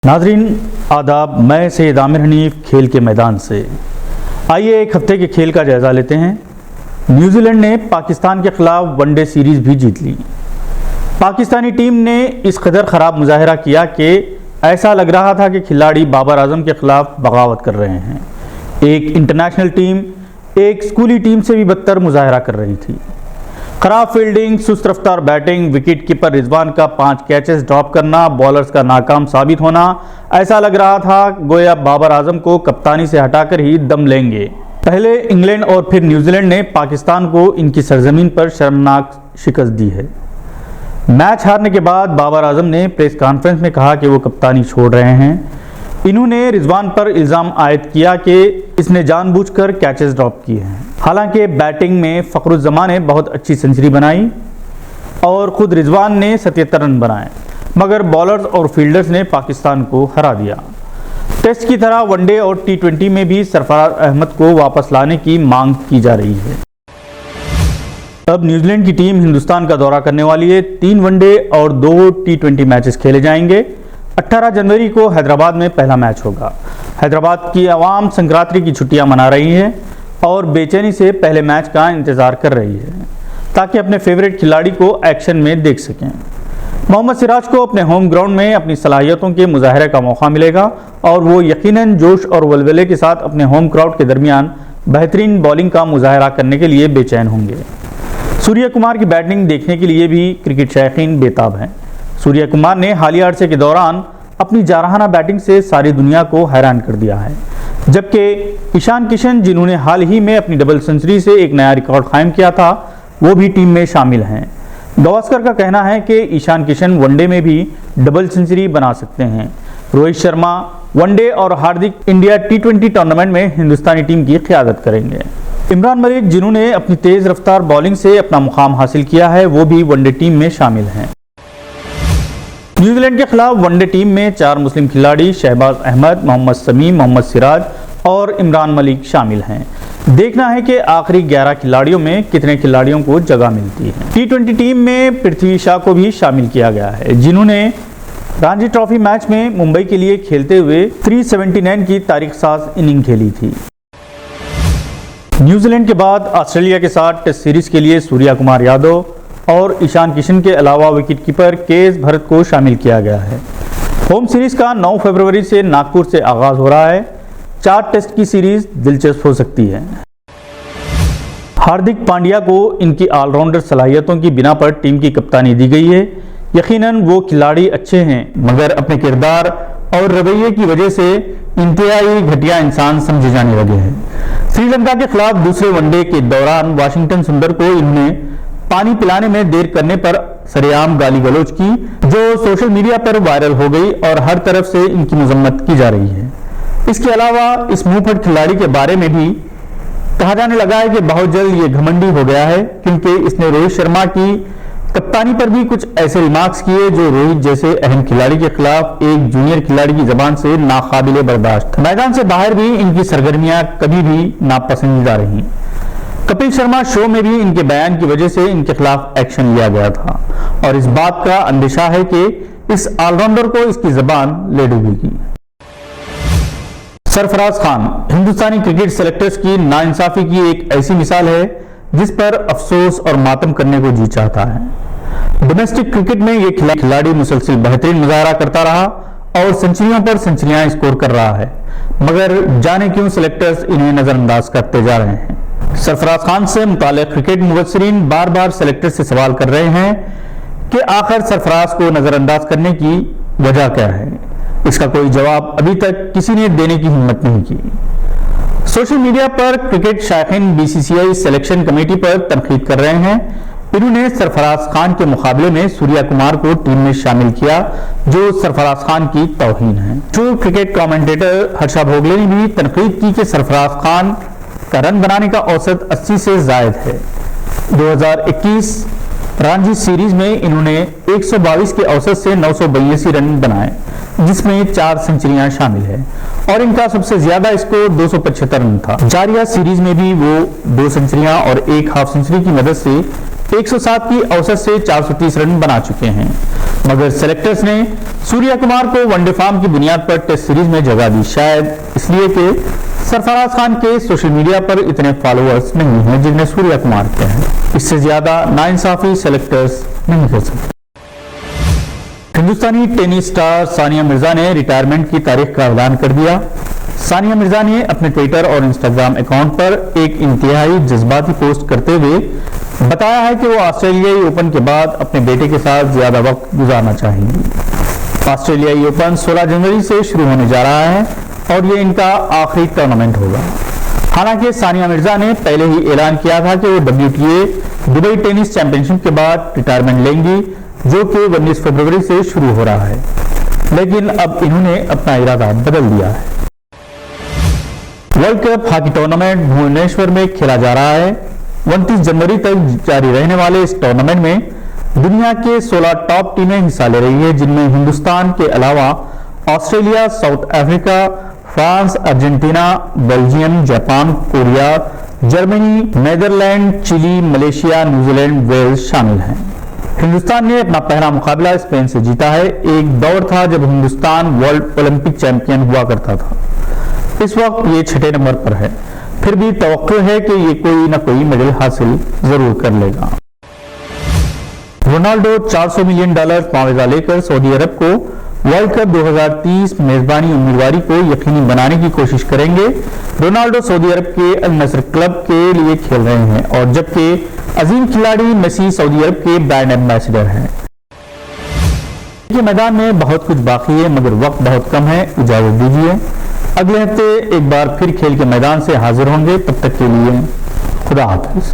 नाजरीन आदाब, मैं सैयद आमिर हनीफ खेल के मैदान से। आइए एक हफ्ते के खेल का जायज़ा लेते हैं। न्यूजीलैंड ने पाकिस्तान के खिलाफ वनडे सीरीज़ भी जीत ली। पाकिस्तानी टीम ने इस कदर ख़राब मुजाहरा किया कि ऐसा लग रहा था कि खिलाड़ी बाबर आजम के खिलाफ बगावत कर रहे हैं। एक इंटरनेशनल टीम एक स्कूली टीम से भी बदतर मुजाहरा कर रही थी। खराब फील्डिंग, सुस्त रफ्तार बैटिंग, विकेट कीपर रिजवान का 5 कैचेस ड्रॉप करना, बॉलर्स का नाकाम साबित होना, ऐसा लग रहा था गोया बाबर आजम को कप्तानी से हटाकर ही दम लेंगे। पहले इंग्लैंड और फिर न्यूजीलैंड ने पाकिस्तान को इनकी सरजमीन पर शर्मनाक शिकस्त दी है। मैच हारने के बाद बाबर आजम ने प्रेस कॉन्फ्रेंस में कहा कि वो कप्तानी छोड़ रहे हैं। इन्होंने रिजवान पर इल्ज़ाम आयद किया कि इसने जानबूझकर कैचेस ड्रॉप किए हैं। हालांकि बैटिंग में फ़खरुज़्ज़मान ने बहुत अच्छी सेंचुरी बनाई और ख़ुद रिजवान ने 77 रन बनाए, मगर बॉलर्स और फील्डर्स ने पाकिस्तान को हरा दिया। टेस्ट की तरह वनडे और T20 में भी सरफराज अहमद को वापस लाने की मांग की जा रही है। अब न्यूजीलैंड की टीम हिंदुस्तान का दौरा करने वाली है। 3 वनडे और 2 T20 मैचेस खेले जाएंगे। 18 जनवरी को हैदराबाद में पहला मैच होगा। हैदराबाद की आवाम संक्रांति की छुट्टियां मना रही है और बेचैनी से पहले मैच का इंतज़ार कर रही है ताकि अपने फेवरेट खिलाड़ी को एक्शन में देख सकें। मोहम्मद सिराज को अपने होम ग्राउंड में अपनी सलाहियतों के मुजाहरे का मौका मिलेगा और वो यकीनन जोश और वलवले के साथ अपने होम क्राउड के दरमियान बेहतरीन बॉलिंग का मुजाहरा करने के लिए बेचैन होंगे। सूर्य कुमार की बैटिंग देखने के लिए भी क्रिकेट शौकीन बेताब हैं। सूर्य कुमार ने हालिया अरसे के दौरान अपनी जारहाना बैटिंग से सारी दुनिया को हैरान कर दिया है, जबकि ईशान किशन, जिन्होंने हाल ही में अपनी डबल सेंचुरी से एक नया रिकॉर्ड कायम किया था, वो भी टीम में शामिल हैं। गावस्कर का कहना है कि ईशान किशन वनडे में भी डबल सेंचुरी बना सकते हैं। रोहित शर्मा वनडे और हार्दिक इंडिया T20 टूर्नामेंट में हिंदुस्तानी टीम की क़यादत करेंगे। इमरान मलिक, जिन्होंने अपनी तेज़ रफ्तार बॉलिंग से अपना मुकाम हासिल किया है, वो भी वनडे टीम में शामिल हैं। न्यूजीलैंड के खिलाफ वनडे टीम में 4 मुस्लिम खिलाड़ी शहबाज अहमद, मोहम्मद शमी, मोहम्मद सिराज और इमरान मलिक शामिल हैं। देखना है कि आखिरी 11 खिलाड़ियों में कितने खिलाड़ियों को जगह मिलती है। T20 टीम में पृथ्वी शा को भी शामिल किया गया है, जिन्होंने रणजी ट्रॉफी मैच में मुंबई के लिए खेलते हुए 379 की तारीख साज इनिंग खेली थी। न्यूजीलैंड के बाद ऑस्ट्रेलिया के साथ टेस्ट सीरीज के लिए सूर्य कुमार यादव और ईशान किशन के अलावा विकेटकीपर KS भरत को शामिल किया गया है। होम सीरीज का 9 फरवरी से नागपुर से आगाज हो रहा है। 4 टेस्ट की सीरीज दिलचस्प हो सकती है। हार्दिक पांड्या को इनकी ऑलराउंडर सलाहियतों की बिना पर टीम की कप्तानी दी गई है। यकीनन वो खिलाड़ी अच्छे हैं, मगर अपने किरदार और रवैये की वजह से इंतहाई घटिया इंसान समझे जाने लगे हैं। श्रीलंका के खिलाफ दूसरे वनडे के दौरान वाशिंगटन सुंदर को इन्होंने पानी पिलाने में देर करने पर सरेआम गाली गलौज की, जो सोशल मीडिया पर वायरल हो गई और हर तरफ से इनकी मजम्मत की जा रही है। इसके अलावा इस मुंहफट खिलाड़ी के बारे में भी कहा जाने लगा है कि बहुत जल्द ये घमंडी हो गया है, क्योंकि इसने रोहित शर्मा की कप्तानी पर भी कुछ ऐसे रिमार्क्स किए जो रोहित जैसे अहम खिलाड़ी के खिलाफ एक जूनियर खिलाड़ी की जबान से नाकाबिले बर्दाश्त। मैदान से बाहर भी इनकी सरगर्मियां कभी भी नापसंदीदा रही। कपिल शर्मा शो में भी इनके बयान की वजह से इनके खिलाफ एक्शन लिया गया था और इस बात का अंदेशा है कि इस ऑलराउंडर को इसकी जबान ले डूबेगी। सरफराज खान हिंदुस्तानी क्रिकेट सेलेक्टर्स की नाइंसाफी की एक ऐसी मिसाल है जिस पर अफसोस और मातम करने को जी चाहता है। डोमेस्टिक क्रिकेट में ये खिलाड़ी मुसलसल बेहतरीन मुजाहरा करता रहा और सेंचुरियों पर सेंचुरियां स्कोर कर रहा है, मगर जाने क्यों सेलेक्टर्स इन्हें नजरअंदाज करते जा रहे हैं। सरफराज खान से मुताल्लिक क्रिकेट मुबस्सिरीन बार बार सेलेक्टर से सवाल कर रहे हैं कि आखिर सरफराज को नजरअंदाज करने की वजह क्या है। इसका कोई जवाब अभी तक किसी ने देने की हिम्मत नहीं की। सोशल मीडिया पर क्रिकेट शौकीन BCCI सिलेक्शन कमेटी पर तनकीद कर रहे हैं। इन्होंने सरफराज खान के मुकाबले में सूर्य कुमार को टीम में शामिल किया, जो सरफराज खान की तौहीन है। True cricket commentator Harsha Bhogle ने भी तनकीद की कि सरफराज खान का रन बनाने का औसत 80 से जायद है। 2021 रणजी सीरीज में इन्होंने 122 के औसत से 982 रन बनाए, जिसमें 4 सेंचुरियां शामिल है और इनका सबसे ज्यादा स्कोर 275 रन था। जारिया सीरीज में भी वो 2 सेंचुरियां और 1 हाफ सेंचुरी की मदद से 107 की औसत से 430 रन बना चुके हैं। मगर सेलेक्टर्स ने सूर्या कुमार को वनडे फॉर्म की बुनियाद पर टेस्ट सीरीज में जगह दी, शायद इसलिए कि सरफराज खान के सोशल मीडिया पर इतने फॉलोअर्स नहीं हैं जितने सूर्या कुमार के हैं। इससे ज्यादा नाइंसाफी सेलेक्टर्स नहीं कर सकते। हिंदुस्तानी टेनिस स्टार सानिया मिर्जा ने रिटायरमेंट की तारीख का ऐलान कर दिया। सानिया मिर्जा ने अपने ट्विटर और इंस्टाग्राम अकाउंट पर एक इंतहाई जज्बाती पोस्ट करते हुए बताया है कि वो ऑस्ट्रेलियाई ओपन के बाद अपने बेटे के साथ ज्यादा वक्त गुजारना चाहेंगी। ऑस्ट्रेलियाई ओपन 16 जनवरी से शुरू होने जा रहा है और ये इनका आखिरी टूर्नामेंट होगा। हालांकि सानिया मिर्जा ने पहले ही ऐलान किया था कि वो WTA दुबई टेनिस चैंपियनशिप के बाद रिटायरमेंट लेंगी, जो कि 19 फरवरी से शुरू हो रहा है, लेकिन अब इन्होंने अपना इरादा बदल दिया है। World cup hockey tournament Bhubaneswar में खेला जा रहा है। 29 जनवरी तक जारी रहने वाले इस टूर्नामेंट में दुनिया के 16 टॉप टीमें हिस्सा ले रही है, जिनमें हिंदुस्तान के अलावा Australia, South Africa, France, Argentina, Belgium, Japan, Korea, Germany, Netherland, Chile, Malaysia, New Zealand, Wales शामिल हैं। हिंदुस्तान ने अपना पहला मुकाबला स्पेन से जीता है। एक दौर था जब हिंदुस्तान वर्ल्ड ओलंपिक चैंपियन हुआ करता था। इस वक्त ये 6ठे नंबर पर है, फिर भी तवक्को है कि ये कोई ना कोई मेडल हासिल जरूर कर लेगा। रोनाल्डो $400 मिलियन मुआवजा लेकर सऊदी अरब को वर्ल्ड कप 2030 मेजबानी उम्मीदवारी को यकीनी बनाने की कोशिश करेंगे। रोनाल्डो सऊदी अरब के अल नस्र क्लब के लिए खेल रहे हैं और जबकि अजीम खिलाड़ी मेसी सऊदी अरब के ब्रांड एम्बेसडर हैं। मैदान में बहुत कुछ बाकी है, मगर वक्त बहुत कम है। इजाजत दीजिए, अगले हफ्ते एक बार फिर खेल के मैदान से हाजिर होंगे। तब तक के लिए खुदा हाफिज।